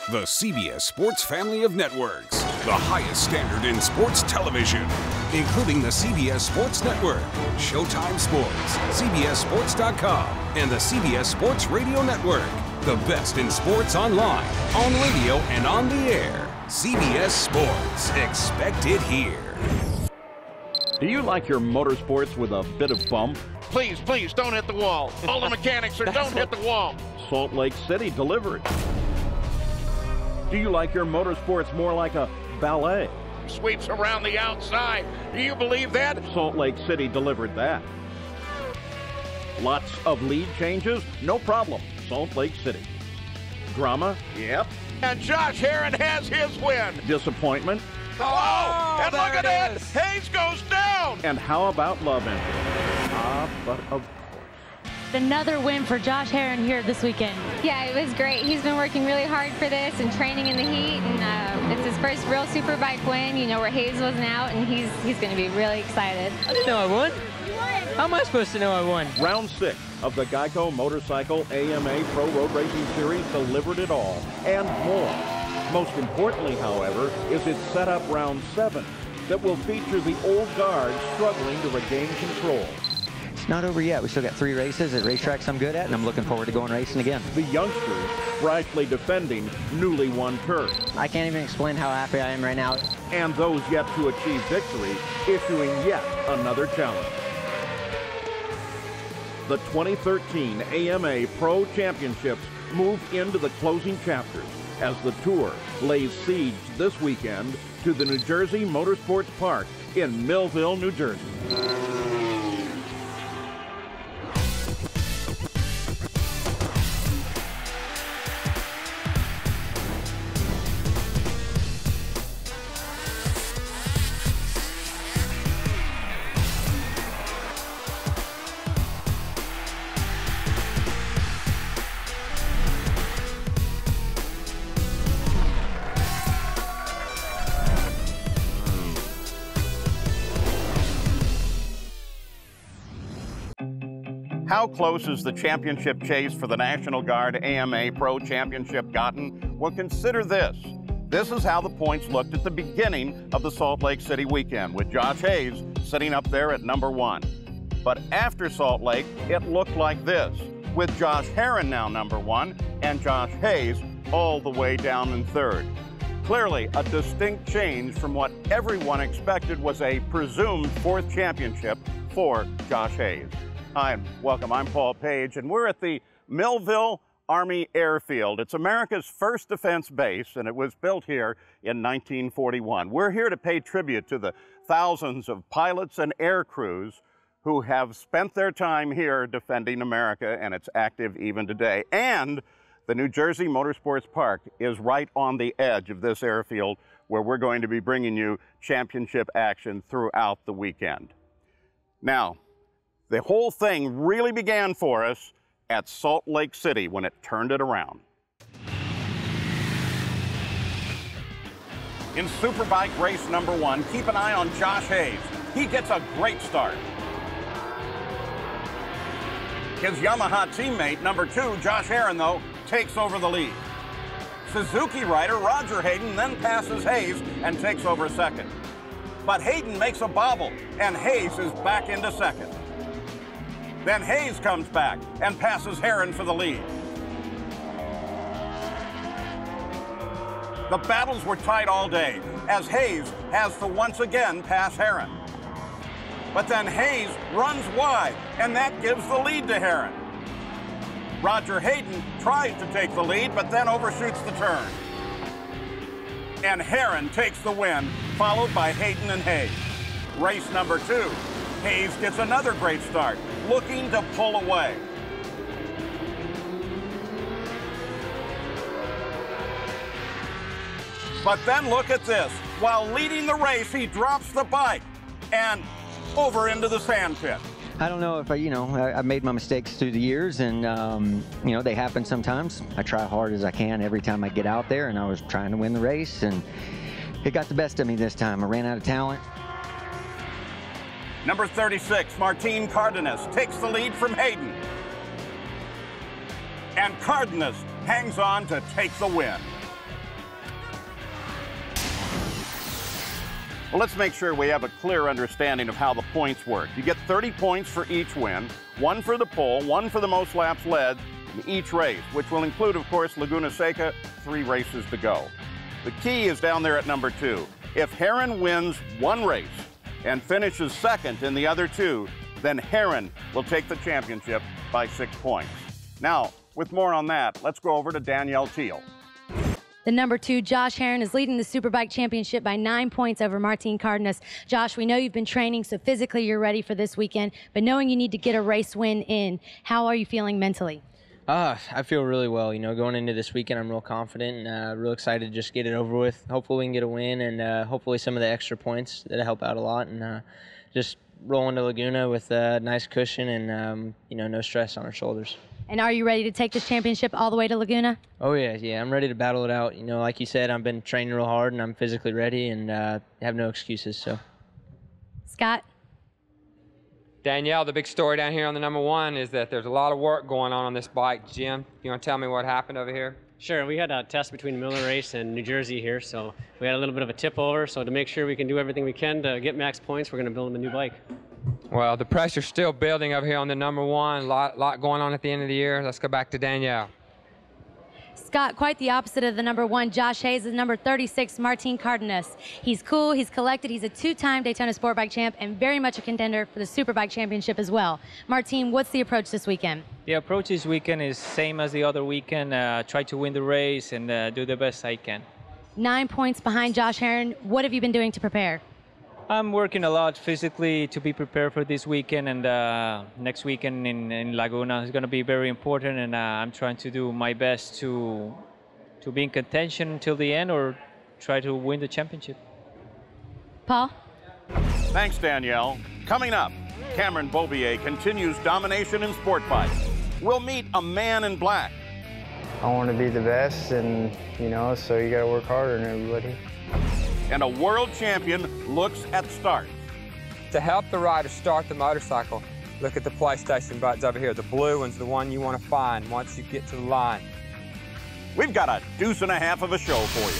The CBS Sports family of networks, the highest standard in sports television, including the CBS Sports Network, Showtime Sports, CBSSports.com, and the CBS Sports Radio Network. The best in sports online, on radio, and on the air. CBS Sports. Expect it here. Do you like your motorsports with a bit of bump? Please, please, don't hit the wall. All the mechanics are don't hit the wall. Salt Lake City delivered. Do you like your motorsports more like a ballet? Sweeps around the outside. Do you believe that? Salt Lake City delivered that. Lots of lead changes? No problem. Salt Lake City. Drama? Yep. And Josh Herrin has his win. Disappointment? Oh, and look at that. Hayes goes down. And how about love interest? But of course. Another win for Josh Herrin here this weekend. Yeah, it was great. He's been working really hard for this and training in the heat, and it's his first real Superbike win, you know, where Hayes wasn't out, and he's going to be really excited. I didn't know I won. You won. How am I supposed to know I won? Round 6 of the GEICO Motorcycle AMA Pro Road Racing Series delivered it all and more. Most importantly, however, is its set up round 7 that will feature the old guard struggling to regain control. It's not over yet. We still got 3 races at racetracks I'm good at, and I'm looking forward to going racing again. The youngsters brightly defending newly won turf. I can't even explain how happy I am right now. And those yet to achieve victory issuing yet another challenge. The 2013 AMA Pro Championships move into the closing chapters as the Tour lays siege this weekend to the New Jersey Motorsports Park in Millville, New Jersey. How close is the championship chase for the National Guard AMA Pro Championship gotten? Well, consider this. This is how the points looked at the beginning of the Salt Lake City weekend, with Josh Hayes sitting up there at number 1. But after Salt Lake, it looked like this, with Josh Herrin now number 1 and Josh Hayes all the way down in 3rd. Clearly, a distinct change from what everyone expected was a presumed 4th championship for Josh Hayes. Hi, and welcome. I'm Paul Page, and we're at the Millville Army Airfield. It's America's first defense base, and it was built here in 1941. We're here to pay tribute to the thousands of pilots and air crews who have spent their time here defending America, and it's active even today. And the New Jersey Motorsports Park is right on the edge of this airfield, where we're going to be bringing you championship action throughout the weekend. Now, the whole thing really began for us at Salt Lake City when it turned it around. In Superbike race number 1, keep an eye on Josh Hayes. He gets a great start. His Yamaha teammate, number 2, Josh Herrin, though, takes over the lead. Suzuki rider Roger Hayden then passes Hayes and takes over 2nd. But Hayden makes a bobble, and Hayes is back into 2nd. Then Hayes comes back and passes Herrin for the lead. The battles were tight all day, as Hayes has to once again pass Herrin. But then Hayes runs wide, and that gives the lead to Herrin. Roger Hayden tries to take the lead, but then overshoots the turn. And Herrin takes the win, followed by Hayden and Hayes. Race number 2. Hayes gets another great start, looking to pull away. But then look at this. While leading the race, he drops the bike and over into the sand pit. I don't know if I've made my mistakes through the years, and they happen sometimes. I try hard as I can every time I get out there, and I was trying to win the race, and it got the best of me this time. I ran out of talent. Number 36, Martin Cardenas, takes the lead from Hayden. And Cardenas hangs on to take the win. Well, let's make sure we have a clear understanding of how the points work. You get 30 points for each win, 1 for the pole, 1 for the most laps led in each race, which will include, of course, Laguna Seca, 3 races to go. The key is down there at number 2. If Herron wins 1 race and finishes second in the other 2, then Herron will take the championship by 6 points. Now, with more on that, let's go over to Danielle Teal. The number 2, Josh Herron, is leading the Superbike Championship by 9 points over Martin Cardenas. Josh, we know you've been training, so physically you're ready for this weekend, but knowing you need to get a race win in, how are you feeling mentally? I feel really well. You know, going into this weekend, I'm real confident and real excited to just get it over with. Hopefully we can get a win and hopefully some of the extra points that help out a lot, and just roll into Laguna with a nice cushion and, you know, no stress on our shoulders. And are you ready to take this championship all the way to Laguna? Oh, yeah, I'm ready to battle it out. You know, like you said, I've been training real hard and I'm physically ready and have no excuses, so. Scott? Danielle, the big story down here on the number 1 is that there's a lot of work going on this bike. Jim, you want to tell me what happened over here? Sure. We had a test between Miller Race and New Jersey here, so we had a little bit of a tip over. So to make sure we can do everything we can to get max points, we're going to build him a new bike. Well, the pressure's still building over here on the number 1. A lot going on at the end of the year. Let's go back to Danielle. Scott, quite the opposite of the number 1, Josh Hayes, is number 36, Martin Cardenas. He's cool, he's collected, he's a 2-time Daytona Sport Bike champ and very much a contender for the Superbike Championship as well. Martin, what's the approach this weekend? The approach this weekend is same as the other weekend. Try to win the race and do the best I can. 9 points behind Josh Herron. What have you been doing to prepare? I'm working a lot physically to be prepared for this weekend, and next weekend in Laguna is going to be very important, and I'm trying to do my best to be in contention until the end or try to win the championship. Paul? Thanks, Danielle. Coming up, Cameron Beaubier continues domination in sport bikes. We'll meet a man in black. I want to be the best, and, you know, so you got to work harder than everybody. And a world champion looks at start. To help the rider start the motorcycle, look at the PlayStation buttons over here. The blue one's the one you want to find once you get to the line. We've got a deuce and a half of a show for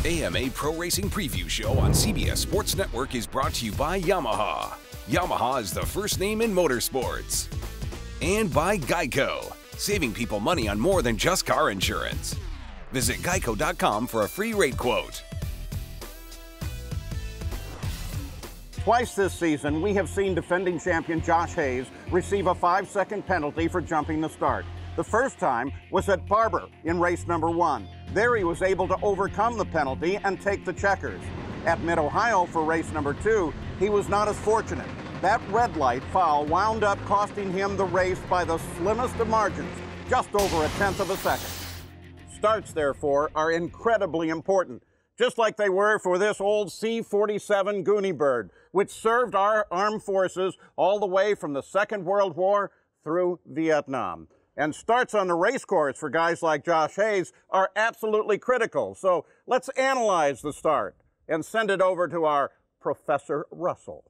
you. AMA Pro Racing Preview Show on CBS Sports Network is brought to you by Yamaha. Yamaha is the first name in motorsports. And by GEICO, saving people money on more than just car insurance. Visit geico.com for a free rate quote. Twice this season, we have seen defending champion Josh Hayes receive a 5-second penalty for jumping the start. The first time was at Barber in race number 1. There he was able to overcome the penalty and take the checkers. At Mid-Ohio for race number 2, he was not as fortunate. That red light foul wound up costing him the race by the slimmest of margins, just over a 1/10 of a second. Starts, therefore, are incredibly important, just like they were for this old C-47 Goonie Bird, which served our armed forces all the way from the Second World War through Vietnam. And starts on the race course for guys like Josh Hayes are absolutely critical. So let's analyze the start and send it over to our Professor Russell.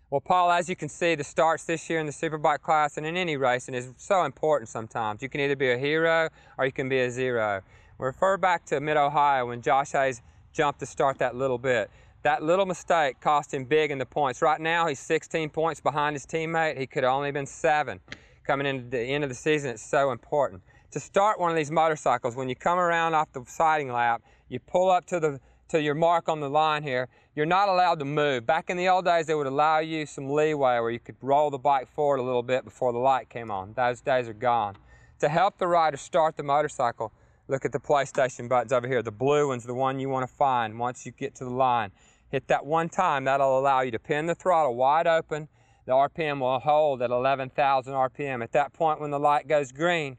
Well, Paul, as you can see, the starts this year in the Superbike class and in any racing is so important sometimes. You can either be a hero or you can be a zero. We refer back to Mid-Ohio when Josh Hayes jumped to start that little bit. That little mistake cost him big in the points. Right now, he's 16 points behind his teammate. He could have only been 7. Coming into the end of the season, it's so important. To start one of these motorcycles, when you come around off the siding lap, you pull up to your mark on the line here, you're not allowed to move. Back in the old days, they would allow you some leeway where you could roll the bike forward a little bit before the light came on. Those days are gone. To help the rider start the motorcycle, look at the PlayStation buttons over here. The blue one's the one you want to find once you get to the line. Hit that one time, that'll allow you to pin the throttle wide open. The RPM will hold at 11,000 RPM. At that point when the light goes green,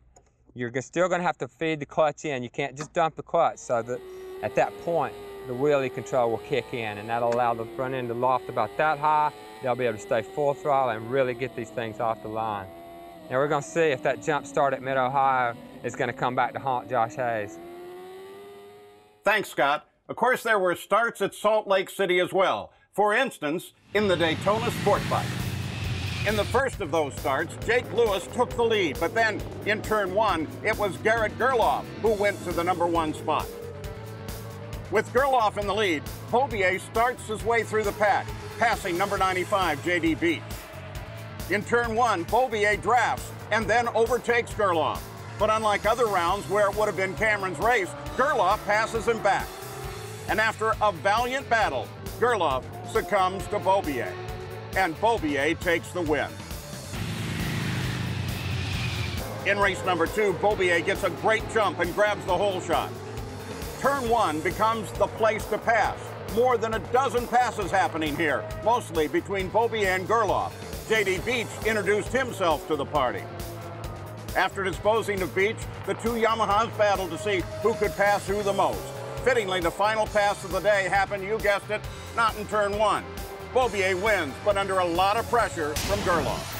you're still going to have to feed the clutch in. You can't just dump the clutch, so that at that point, the wheelie control will kick in, and that'll allow the front end to loft about that high. They'll be able to stay full throttle and really get these things off the line. Now we're going to see if that jump start at Mid-Ohio is going to come back to haunt Josh Hayes. Thanks, Scott. Of course, there were starts at Salt Lake City as well. For instance, in the Daytona Sport Bike. In the first of those starts, Jake Lewis took the lead, but then in turn 1, it was Garrett Gerloff who went to the number 1 spot. With Gerloff in the lead, Beaubier starts his way through the pack, passing number 95, J.D. Beach. In turn 1, Beaubier drafts and then overtakes Gerloff. But unlike other rounds where it would have been Cameron's race, Gerloff passes him back. And after a valiant battle, Gerloff succumbs to Beaubier. And Beaubier takes the win. In race number 2, Beaubier gets a great jump and grabs the hole shot. Turn 1 becomes the place to pass. More than a dozen passes happening here, mostly between Beaubier and Gerloff. J.D. Beach introduced himself to the party. After disposing of Beach, the two Yamahas battled to see who could pass who the most. Fittingly, the final pass of the day happened, you guessed it, not in turn 1. Beaubier wins, but under a lot of pressure from Gerloff.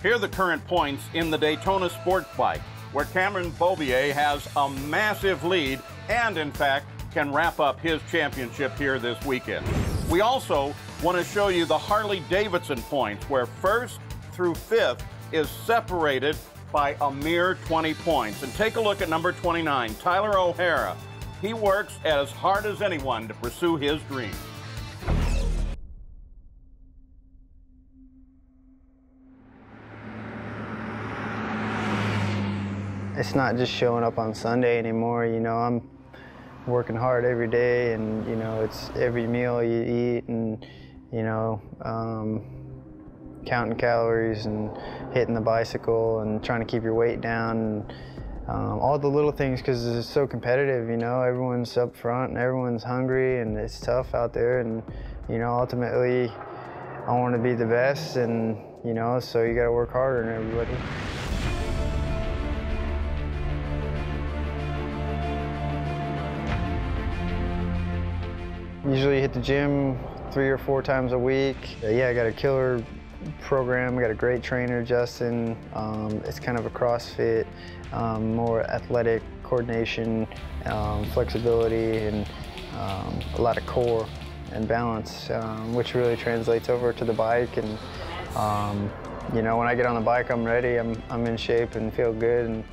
Here are the current points in the Daytona Sports Bike, where Cameron Beaubier has a massive lead and, in fact, can wrap up his championship here this weekend. We also want to show you the Harley-Davidson points, where 1st through 5th is separated by a mere 20 points. And take a look at number 29, Tyler O'Hara. He works as hard as anyone to pursue his dream. It's not just showing up on Sunday anymore, you know, I'm working hard every day, and, you know, it's every meal you eat, and, you know, counting calories and hitting the bicycle and trying to keep your weight down, and all the little things, because it's so competitive, you know, everyone's up front and everyone's hungry, and it's tough out there, and, you know, ultimately I want to be the best, and, you know, so you got to work harder than everybody. Usually hit the gym 3 or 4 times a week. Yeah, I got a killer program. I got a great trainer, Justin. It's kind of a CrossFit, more athletic coordination, flexibility, and a lot of core and balance, which really translates over to the bike. And you know, when I get on the bike, I'm ready. I'm in shape and feel good, and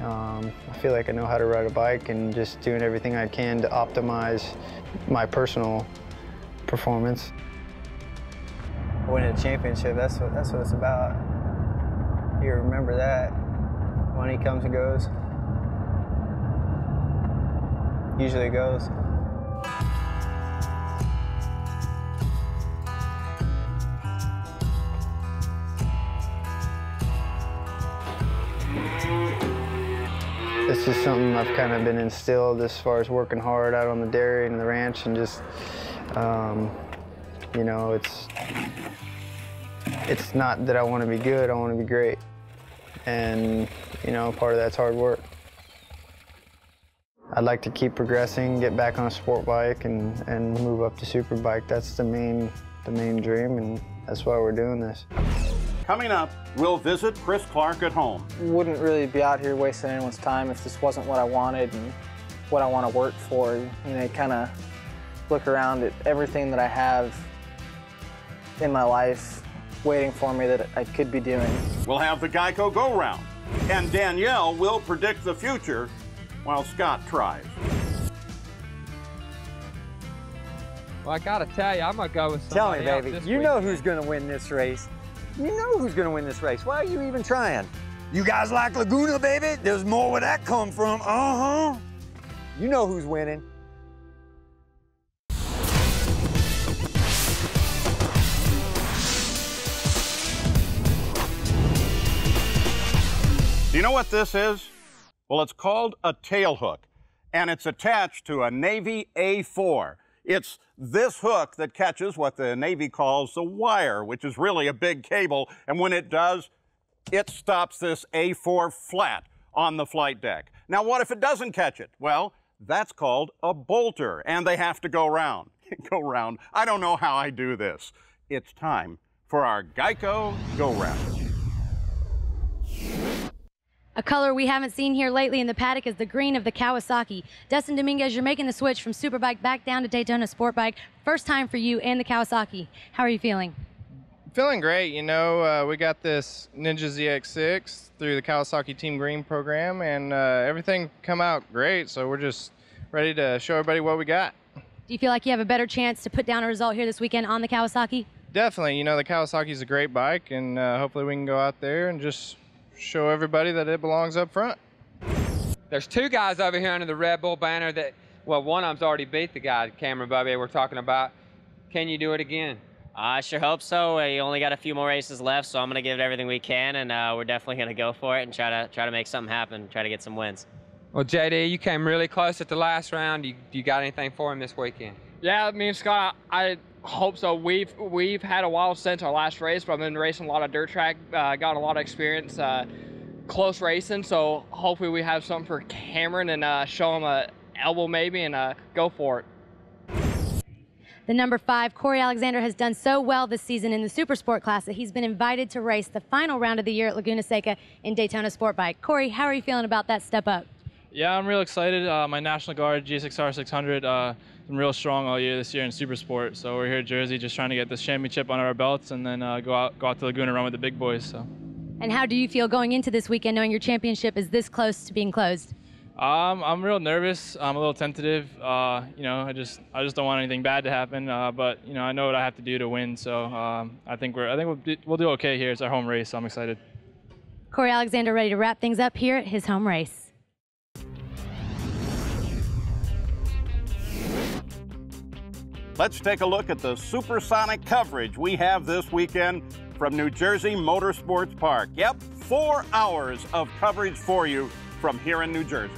I feel like I know how to ride a bike, and just doing everything I can to optimize my personal performance. Winning a championship, that's what it's about. You remember that. Money comes and goes. Usually it goes. It's just something I've kind of been instilled as far as working hard out on the dairy and the ranch, and just, you know, it's not that I want to be good, I want to be great. And, you know, part of that's hard work. I'd like to keep progressing, get back on a sport bike, and move up to super bike. That's the main dream, and that's why we're doing this. Coming up, we'll visit Chris Clark at home. Wouldn't really be out here wasting anyone's time if this wasn't what I wanted and what I want to work for. You know, kind of look around at everything that I have in my life waiting for me that I could be doing. We'll have the GEICO go-round, and Danielle will predict the future while Scott tries. Well, I gotta tell you, I'm gonna go with somebody Tell me, else baby, you know who's gonna win this race. You know who's gonna win this race. Why are you even trying? You guys like Laguna, baby? There's more where that come from. Uh-huh. You know who's winning. Do you know what this is? Well, it's called a tail hook, and it's attached to a Navy A4. It's this hook that catches what the Navy calls the wire, which is really a big cable, and when it does, it stops this A4 flat on the flight deck. Now, what if it doesn't catch it? Well, that's called a bolter, and they have to go round. Go round. I don't know how I do this. It's time for our GEICO go-round. A color we haven't seen here lately in the paddock is the green of the Kawasaki. Dustin Dominguez, you're making the switch from Superbike back down to Daytona Sport Bike. First time for you and the Kawasaki. How are you feeling? Feeling great. You know, we got this Ninja ZX6 through the Kawasaki Team Green program, and everything come out great. So we're just ready to show everybody what we got. Do you feel like you have a better chance to put down a result here this weekend on the Kawasaki? Definitely. You know, the Kawasaki is a great bike, and hopefully we can go out there and just show everybody that it belongs up front. There's two guys over here under the Red Bull banner that, well, one of them's already beat the guy, Cameron Bubby, we're talking about. Can you do it again? I sure hope so. We only got a few more races left, so I'm going to give it everything we can, and we're definitely going to go for it and try to make something happen, try to get some wins. Well, JD, you came really close at the last round. You got anything for him this weekend? Yeah, me and Scott, I hope so. We've had a while since our last race, but I've been racing a lot of dirt track, got a lot of experience close racing, so hopefully we have something for Cameron and show him a elbow maybe and go for it. The number 5, Corey Alexander, has done so well this season in the Super Sport class that he's been invited to race the final round of the year at Laguna Seca in Daytona Sport Bike. Corey, how are you feeling about that step up? Yeah, I'm real excited. My National Guard GSXR 600 been real strong all year this year in Super Sport. So we're here at Jersey just trying to get this championship under our belts and then go out to Laguna and run with the big boys. So. And how do you feel going into this weekend knowing your championship is this close to being closed? I'm real nervous. I'm a little tentative. You know, I just don't want anything bad to happen. But you know, I know what I have to do to win. So I think we'll do okay here. It's our home race, so I'm excited. Corey Alexander ready to wrap things up here at his home race. Let's take a look at the supersonic coverage we have this weekend from New Jersey Motorsports Park. Yep, 4 hours of coverage for you from here in New Jersey.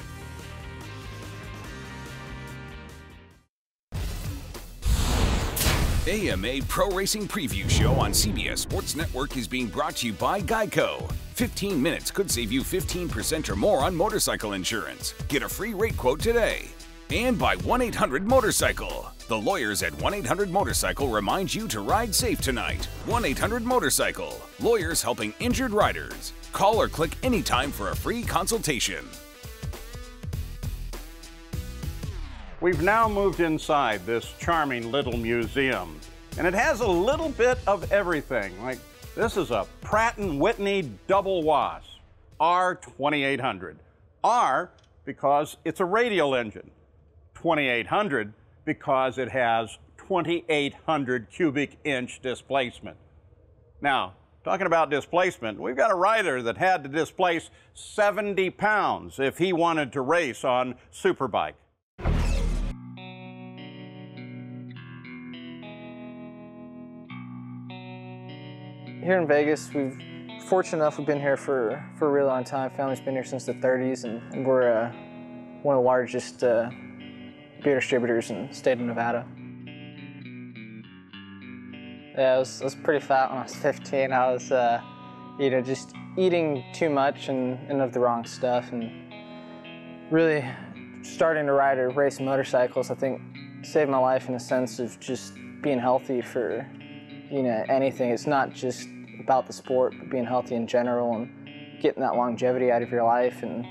AMA Pro Racing Preview Show on CBS Sports Network is being brought to you by GEICO. 15 minutes could save you 15% or more on motorcycle insurance. Get a free rate quote today. And by 1-800-MOTORCYCLE. The lawyers at 1-800-MOTORCYCLE remind you to ride safe tonight. 1-800-MOTORCYCLE. Lawyers helping injured riders. Call or click anytime for a free consultation. We've now moved inside this charming little museum, and it has a little bit of everything. Like, this is a Pratt & Whitney double WAS, R2800. R because it's a radial engine. 2800 because it has 2,800 cubic inch displacement. Now, talking about displacement, we've got a rider that had to displace 70 pounds if he wanted to race on Superbike. Here in Vegas, fortunate enough we've been here for a really long time. Family's been here since the 30s, and we're one of the largest beer distributors in the state of Nevada. Yeah, I was pretty fat when I was 15. I was, you know, just eating too much and of the wrong stuff, and really starting to ride or race motorcycles, I think, saved my life in a sense of just being healthy for, you know, anything. It's not just about the sport, but being healthy in general and getting that longevity out of your life and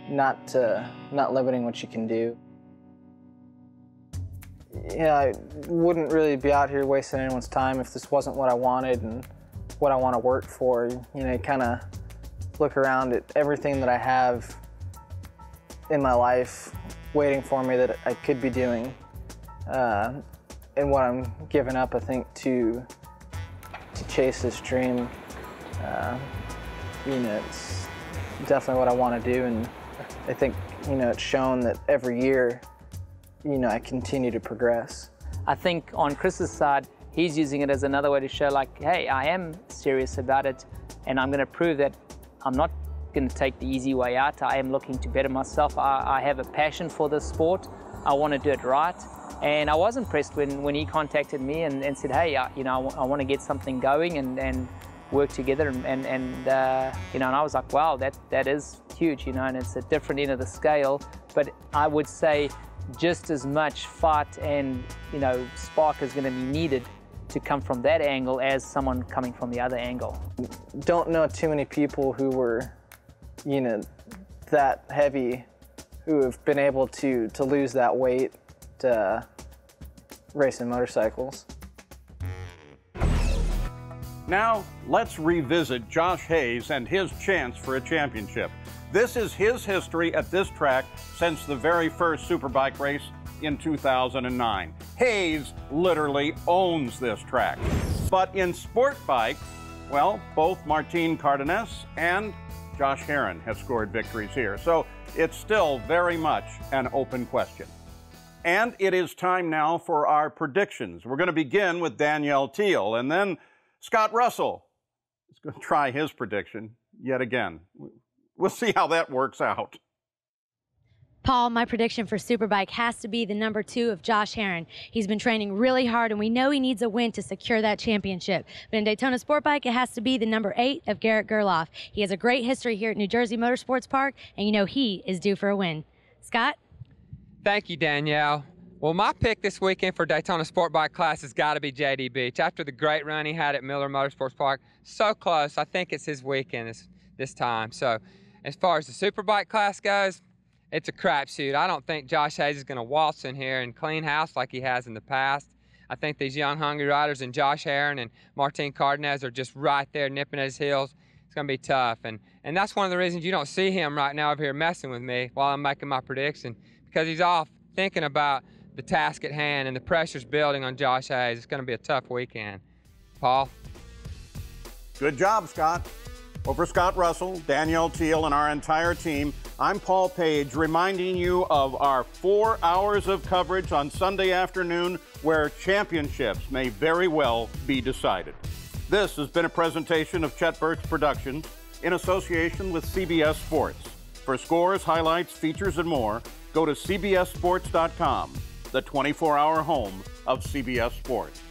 not limiting what you can do. Yeah, I wouldn't really be out here wasting anyone's time if this wasn't what I wanted and what I want to work for. You know, kind of look around at everything that I have in my life waiting for me that I could be doing, and what I'm giving up, I think, to chase this dream. You know, it's definitely what I want to do, and I think, you know, it's shown that every year, you know, I continue to progress. I think on Chris's side, he's using it as another way to show, like, hey, I am serious about it, and I'm going to prove that I'm not going to take the easy way out. I am looking to better myself. I have a passion for this sport. I want to do it right. And I was impressed when he contacted me and said, hey, you know, I want to get something going and work together. And you know, and I was like, wow, that is huge, you know, and it's a different end of the scale. But I would say just as much fight and, you know, spark is going to be needed to come from that angle as someone coming from the other angle. Don't know too many people who were, you know, that heavy, who have been able to lose that weight racing motorcycles. Now, let's revisit Josh Hayes and his chance for a championship. This is his history at this track since the very first Superbike race in 2009. Hayes literally owns this track. But in sport bike, well, both Martin Cardenas and Josh Herrin have scored victories here. So it's still very much an open question. And it is time now for our predictions. We're going to begin with Danielle Teal, and then Scott Russell is going to try his prediction yet again. We'll see how that works out. Paul, my prediction for Superbike has to be the number 2 of Josh Herrin. He's been training really hard, and we know he needs a win to secure that championship. But in Daytona Sport Bike, it has to be the number 8 of Garrett Gerloff. He has a great history here at New Jersey Motorsports Park, and you know he is due for a win. Scott? Thank you, Danielle. Well, my pick this weekend for Daytona Sport Bike class has got to be J.D. Beach. After the great run he had at Miller Motorsports Park, so close, I think it's his weekend this time. So as far as the Superbike class goes, it's a crapshoot. I don't think Josh Hayes is going to waltz in here and clean house like he has in the past. I think these young, hungry riders and Josh Herrin and Martin Cardenas are just right there nipping at his heels. It's going to be tough. And that's one of the reasons you don't see him right now over here messing with me while I'm making my prediction, because he's off thinking about the task at hand and the pressure's building on Josh Hayes. It's going to be a tough weekend. Paul? Good job, Scott. Over Scott Russell, Danielle Teal, and our entire team, I'm Paul Page, reminding you of our 4 hours of coverage on Sunday afternoon where championships may very well be decided. This has been a presentation of Chet Burks Productions in association with CBS Sports. For scores, highlights, features, and more, go to cbssports.com, the 24-hour home of CBS Sports.